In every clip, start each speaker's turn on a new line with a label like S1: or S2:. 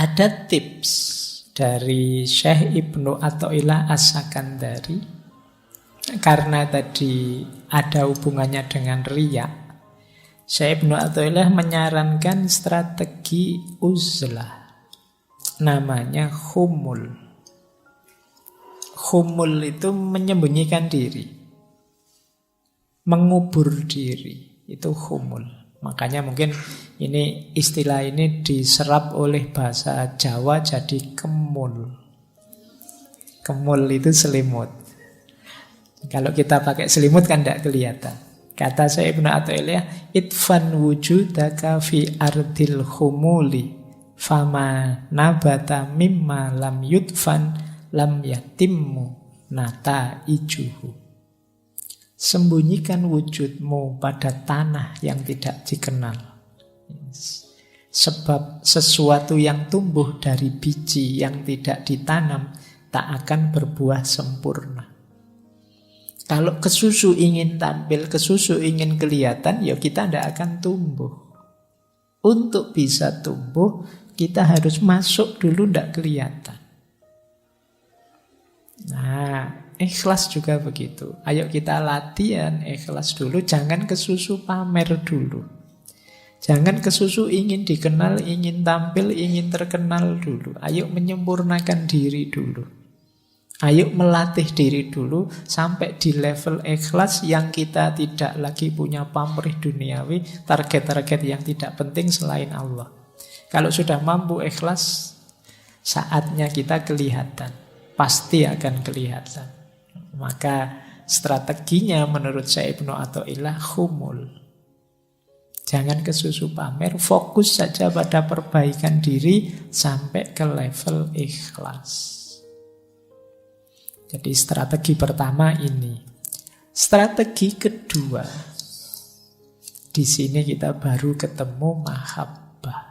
S1: Ada tips dari Syekh Ibnu Athaillah As-Sakandari, karena tadi ada hubungannya dengan riya. Syekh Ibnu Athaillah menyarankan strategi uzlah, namanya khumul. Khumul itu menyembunyikan diri, mengubur diri, itu khumul. Makanya mungkin ini istilah ini diserap oleh bahasa Jawa jadi kemul. Kemul itu selimut. Kalau kita pakai selimut kan tidak kelihatan. Kata saya Ibnu Athaillah, itfan wujudaka fi ardil khumuli fama nabata mimma lam yudfan lam yatimmu nata ijuhu. Sembunyikan wujudmu pada tanah yang tidak dikenal. Sebab sesuatu yang tumbuh dari biji yang tidak ditanam tak akan berbuah sempurna. Kalau kesusu ingin tampil, kesusu ingin kelihatan, ya kita tidak akan tumbuh. Untuk bisa tumbuh, kita harus masuk dulu tidak kelihatan. Nah, ikhlas juga begitu. Ayo kita latihan ikhlas dulu. Jangan kesusu pamer dulu. Jangan kesusu ingin dikenal, ingin tampil, ingin terkenal dulu. Ayo menyempurnakan diri dulu. Ayo melatih diri dulu sampai di level ikhlas yang kita tidak lagi punya pamrih duniawi, target-target yang tidak penting selain Allah. Kalau sudah mampu ikhlas, saatnya kita kelihatan. Pasti akan kelihatan. Maka strateginya menurut saya Ibnu Athaillah khumul. Jangan kesusu pamer, fokus saja pada perbaikan diri sampai ke level ikhlas. Jadi strategi pertama ini. Strategi kedua, di sini kita baru ketemu mahabbah.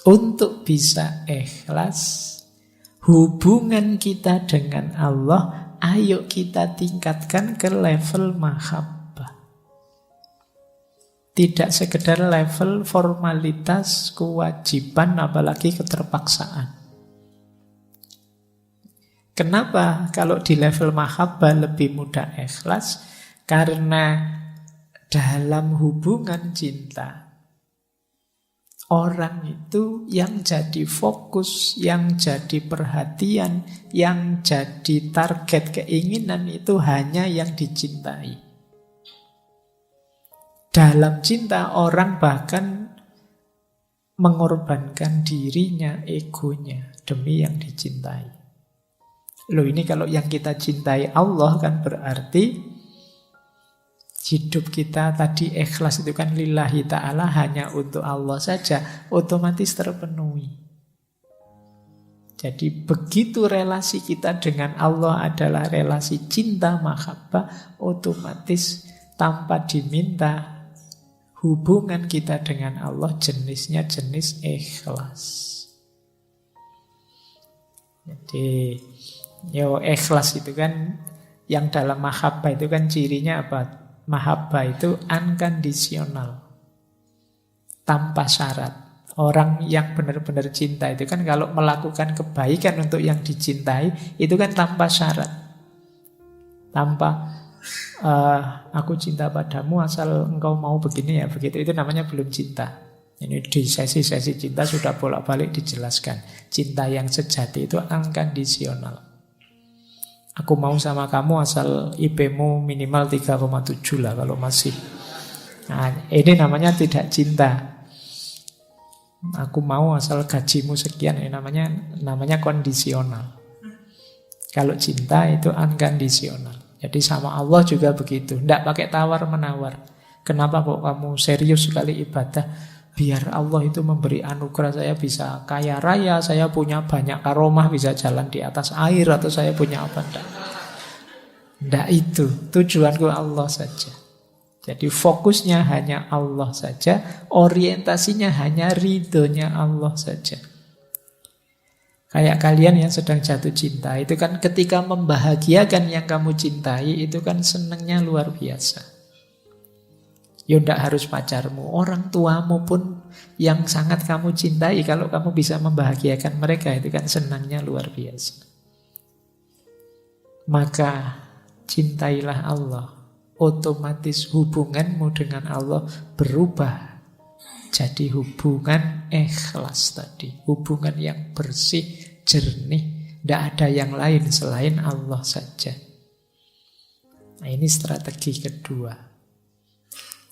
S1: Untuk bisa ikhlas, hubungan kita dengan Allah, ayo kita tingkatkan ke level mahabbah. Tidak sekedar level formalitas, kewajiban, apalagi keterpaksaan. Kenapa kalau di level mahabbah lebih mudah ikhlas? Karena dalam hubungan cinta, orang itu yang jadi fokus, yang jadi perhatian, yang jadi target keinginan itu hanya yang dicintai. Dalam cinta orang bahkan mengorbankan dirinya, egonya demi yang dicintai. Loh, ini kalau yang kita cintai Allah kan berarti hidup kita tadi ikhlas itu kan lillahi ta'ala, hanya untuk Allah saja, otomatis terpenuhi. Jadi begitu relasi kita dengan Allah adalah relasi cinta mahabbah, otomatis tanpa diminta hubungan kita dengan Allah jenisnya jenis ikhlas. Jadi ikhlas itu kan yang dalam mahabbah itu kan cirinya apa? Mahabbah itu unconditional, tanpa syarat. Orang yang benar-benar cinta itu kan kalau melakukan kebaikan untuk yang dicintai itu kan tanpa syarat. Tanpa aku cinta padamu asal engkau mau begini ya begitu, itu namanya belum cinta. Ini di sesi-sesi cinta sudah bolak-balik dijelaskan. Cinta yang sejati itu unconditional. Aku mau sama kamu asal IP-mu minimal 3,7 lah kalau masih. Nah, ini namanya tidak cinta. Aku mau asal gajimu sekian, ini namanya kondisional. Kalau cinta itu unconditional. Jadi sama Allah juga begitu. Tidak pakai tawar-menawar. Kenapa kok kamu serius sekali ibadah? Biar Allah itu memberi anugerah, saya bisa kaya raya, saya punya banyak karomah, bisa jalan di atas air, atau saya punya apa. Tidak itu. Tujuanku Allah saja. Jadi fokusnya hanya Allah saja, orientasinya hanya ridhonya Allah saja. Kayak kalian yang sedang jatuh cinta, itu kan ketika membahagiakan yang kamu cintai, itu kan senangnya luar biasa. Ya tidak harus pacarmu, orang tuamu pun yang sangat kamu cintai, kalau kamu bisa membahagiakan mereka, itu kan senangnya luar biasa. Maka cintailah Allah. Otomatis hubunganmu dengan Allah berubah jadi hubungan ikhlas tadi. Hubungan yang bersih, jernih. Tidak ada yang lain selain Allah saja. Nah, ini strategi kedua.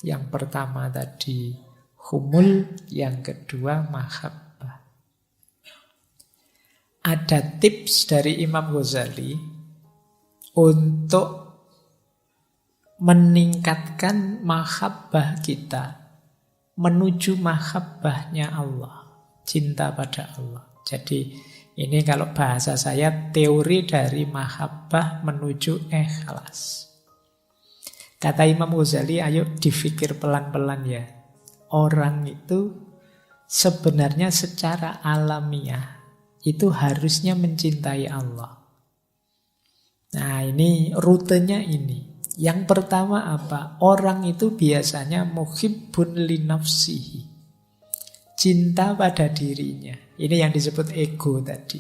S1: Yang pertama tadi humul, yang kedua mahabbah. Ada tips dari Imam Ghazali untuk meningkatkan mahabbah kita menuju mahabbahnya Allah, cinta pada Allah. Jadi ini kalau bahasa saya teori dari mahabbah menuju ikhlas. Kata Imam Ghazali, ayo dipikir pelan-pelan ya. Orang itu sebenarnya secara alamiah itu harusnya mencintai Allah. Nah, ini rutenya ini. Yang pertama apa? Orang itu biasanya muhibbun li nafsihi. Cinta pada dirinya. Ini yang disebut ego tadi.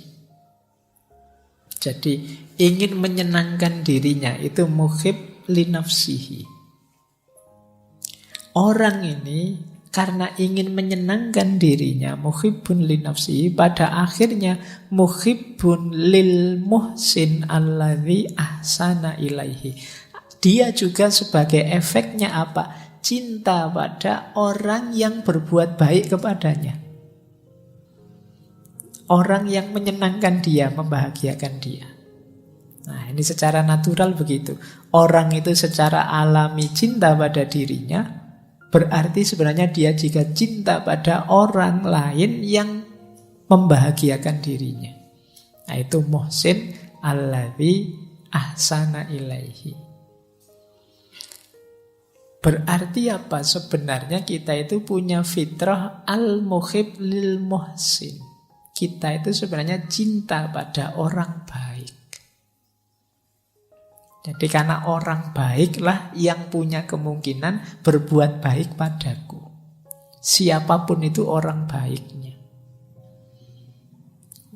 S1: Jadi ingin menyenangkan dirinya itu muhib li nafsihi. Orang ini karena ingin menyenangkan dirinya, muhibbun li nafsihi, pada akhirnya muhibbun lil muhsin alladzi ahsana ilaihi. Dia juga sebagai efeknya apa? Cinta pada orang yang berbuat baik kepadanya. Orang yang menyenangkan dia, membahagiakan dia. Nah, ini secara natural begitu. Orang itu secara alami cinta pada dirinya, berarti sebenarnya dia juga cinta pada orang lain yang membahagiakan dirinya. Nah, itu muhsin alladzi ahsana ilaihi. Berarti apa? Sebenarnya kita itu punya fitrah al-muhib lil muhsin. Kita itu sebenarnya cinta pada orang baik. Jadi karena orang baiklah yang punya kemungkinan berbuat baik padaku. Siapapun itu orang baiknya.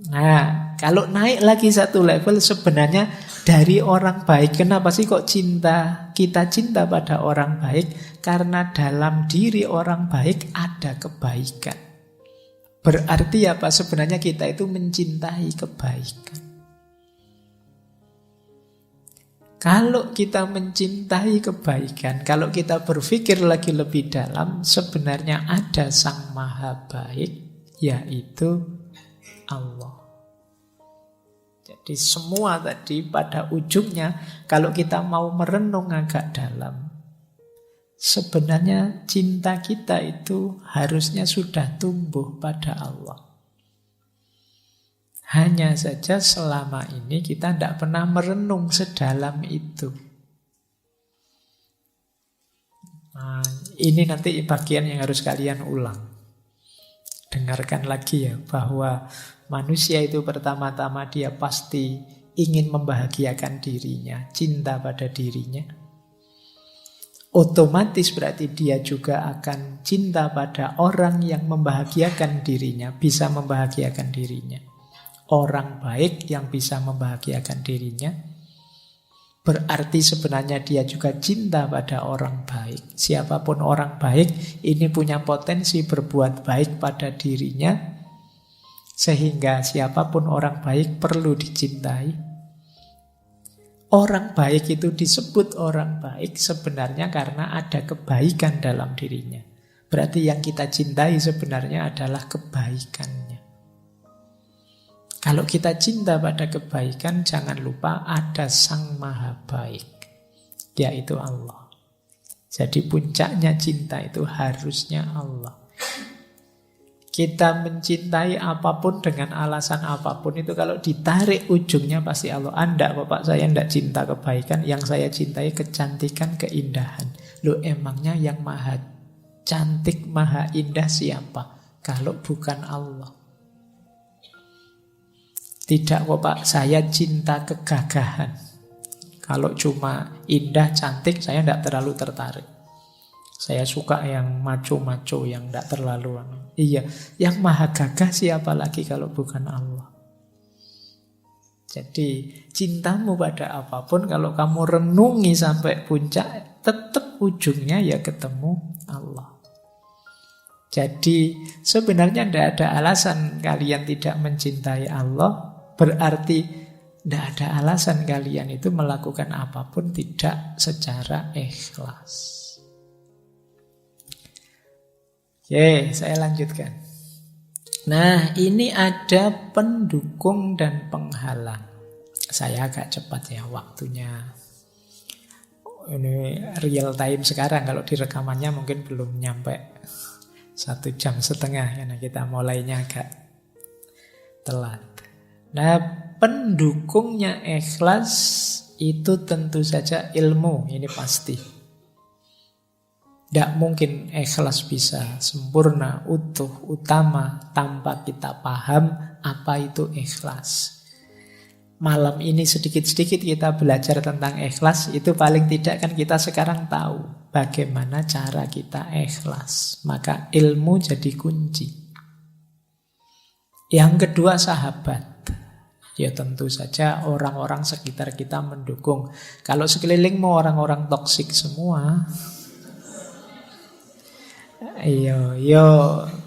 S1: Nah, kalau naik lagi satu level sebenarnya dari orang baik. Kenapa sih kok kita cinta pada orang baik? Karena dalam diri orang baik ada kebaikan. Berarti apa? Sebenarnya kita itu mencintai kebaikan. Kalau kita mencintai kebaikan, kalau kita berpikir lagi lebih dalam, sebenarnya ada Sang Maha Baik, yaitu Allah. Jadi semua tadi pada ujungnya, kalau kita mau merenung agak dalam, sebenarnya cinta kita itu harusnya sudah tumbuh pada Allah. Hanya saja selama ini kita tidak pernah merenung sedalam itu. Nah, ini nanti bagian yang harus kalian ulang. Dengarkan lagi ya, bahwa manusia itu pertama-tama dia pasti ingin membahagiakan dirinya, cinta pada dirinya. Otomatis berarti dia juga akan cinta pada orang yang membahagiakan dirinya, bisa membahagiakan dirinya. Orang baik yang bisa membahagiakan dirinya, berarti sebenarnya dia juga cinta pada orang baik. Siapapun orang baik, ini punya potensi berbuat baik pada dirinya, sehingga siapapun orang baik perlu dicintai. Orang baik itu disebut orang baik sebenarnya karena ada kebaikan dalam dirinya. Berarti yang kita cintai sebenarnya adalah kebaikannya. Kalau kita cinta pada kebaikan, jangan lupa ada Sang Maha Baik, yaitu Allah. Jadi puncaknya cinta itu harusnya Allah. Kita mencintai apapun dengan alasan apapun itu kalau ditarik ujungnya pasti Allah. Anda, Bapak, saya tidak cinta kebaikan, yang saya cintai kecantikan, keindahan. Loh, emangnya yang maha cantik, maha indah siapa? Kalau bukan Allah. Tidak kok Pak, saya cinta kegagahan. Kalau cuma indah, cantik, saya tidak terlalu tertarik. Saya suka yang maco-maco, yang tidak terlalu. Iya, yang maha gagah siapa lagi kalau bukan Allah. Jadi cintamu pada apapun, kalau kamu renungi sampai puncak, tetap ujungnya ya ketemu Allah. Jadi sebenarnya tidak ada alasan kalian tidak mencintai Allah. Berarti tidak ada alasan kalian itu melakukan apapun tidak secara ikhlas. Oke, saya lanjutkan. Nah, ini ada pendukung dan penghalang. Saya agak cepat ya waktunya. Ini real time sekarang, kalau direkamannya mungkin belum nyampe 1,5 jam karena kita mulainya agak telat. Nah, pendukungnya ikhlas itu tentu saja ilmu, ini pasti. Tidak mungkin ikhlas bisa sempurna, utuh, utama tanpa kita paham apa itu ikhlas. Malam ini sedikit-sedikit kita belajar tentang ikhlas, itu paling tidak kan kita sekarang tahu bagaimana cara kita ikhlas. Maka ilmu jadi kunci. Yang kedua sahabat. Ya tentu saja orang-orang sekitar kita mendukung. Kalau sekelilingmu orang-orang toksik semua, Yo,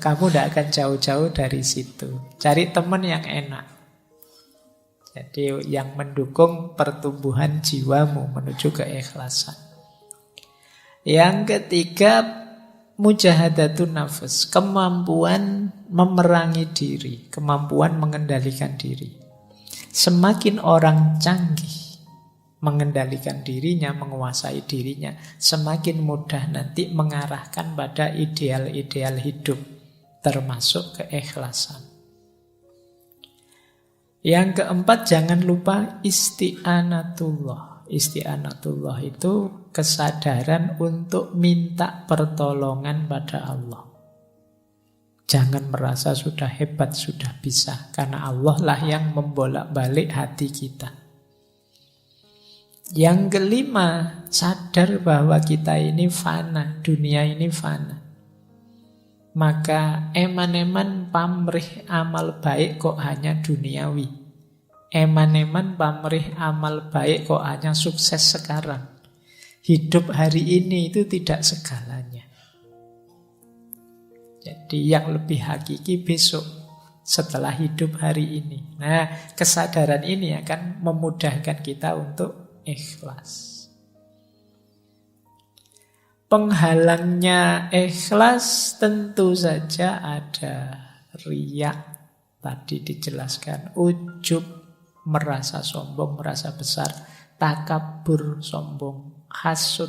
S1: kamu tidak akan jauh-jauh dari situ. Cari teman yang enak. Jadi yang mendukung pertumbuhan jiwamu menuju keikhlasan. Yang ketiga, mujahadatun nafas, kemampuan memerangi diri, kemampuan mengendalikan diri. Semakin orang canggih mengendalikan dirinya, menguasai dirinya, semakin mudah nanti mengarahkan pada ideal-ideal hidup, termasuk keikhlasan. Yang keempat, jangan lupa isti'anatullah. Isti'anatullah itu kesadaran untuk minta pertolongan pada Allah. Jangan merasa sudah hebat, sudah bisa, karena Allah lah yang membolak-balik hati kita. Yang kelima, sadar bahwa kita ini fana, dunia ini fana. Maka eman-eman pamrih amal baik kok hanya duniawi. Eman-eman pamrih amal baik kok hanya sukses sekarang. Hidup hari ini itu tidak segalanya. Jadi yang lebih hakiki besok, setelah hidup hari ini. Nah, kesadaran ini akan memudahkan kita untuk ikhlas. Penghalangnya ikhlas tentu saja ada riya. Tadi dijelaskan ujub, merasa sombong, merasa besar, takabur, sombong, hasud.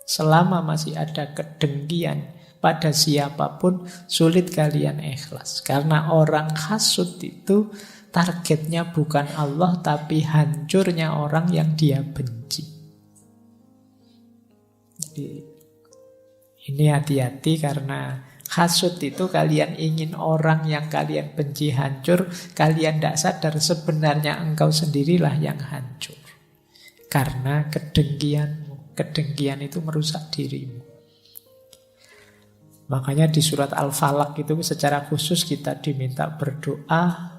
S1: Selama masih ada kedengkian pada siapapun, sulit kalian ikhlas. Karena orang hasud itu targetnya bukan Allah, tapi hancurnya orang yang dia benci. Jadi ini hati-hati, karena hasud itu kalian ingin orang yang kalian benci hancur, kalian tidak sadar sebenarnya engkau sendirilah yang hancur. Karena kedengkianmu. Kedengkian itu merusak dirimu. Makanya di surat Al-Falaq itu secara khusus kita diminta berdoa,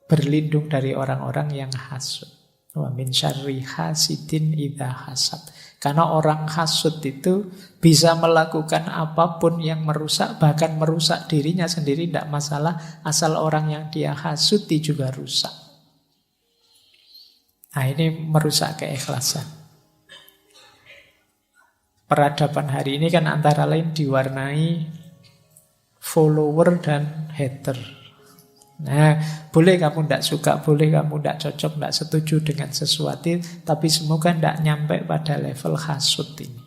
S1: berlindung dari orang-orang yang hasud. Wa min syarri hasidin idza hasad. Karena orang hasud itu bisa melakukan apapun yang merusak, bahkan merusak dirinya sendiri tidak masalah, asal orang yang dia hasuti juga rusak. Nah, ini merusak keikhlasan. Peradaban hari ini kan antara lain diwarnai follower dan hater. Nah, boleh kamu tidak suka, boleh kamu tidak cocok, tidak setuju dengan sesuatu, tapi semoga tidak nyampe pada level hasud ini.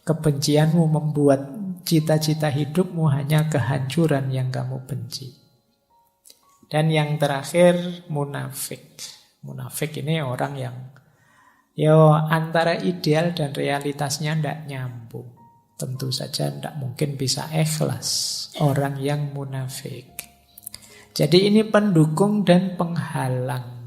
S1: Kebencianmu membuat cita-cita hidupmu hanya kehancuran yang kamu benci. Dan yang terakhir, munafik. Munafik ini orang yang antara ideal dan realitasnya tidak nyambung. Tentu saja tidak mungkin bisa ikhlas orang yang munafik. Jadi ini pendukung dan penghalang.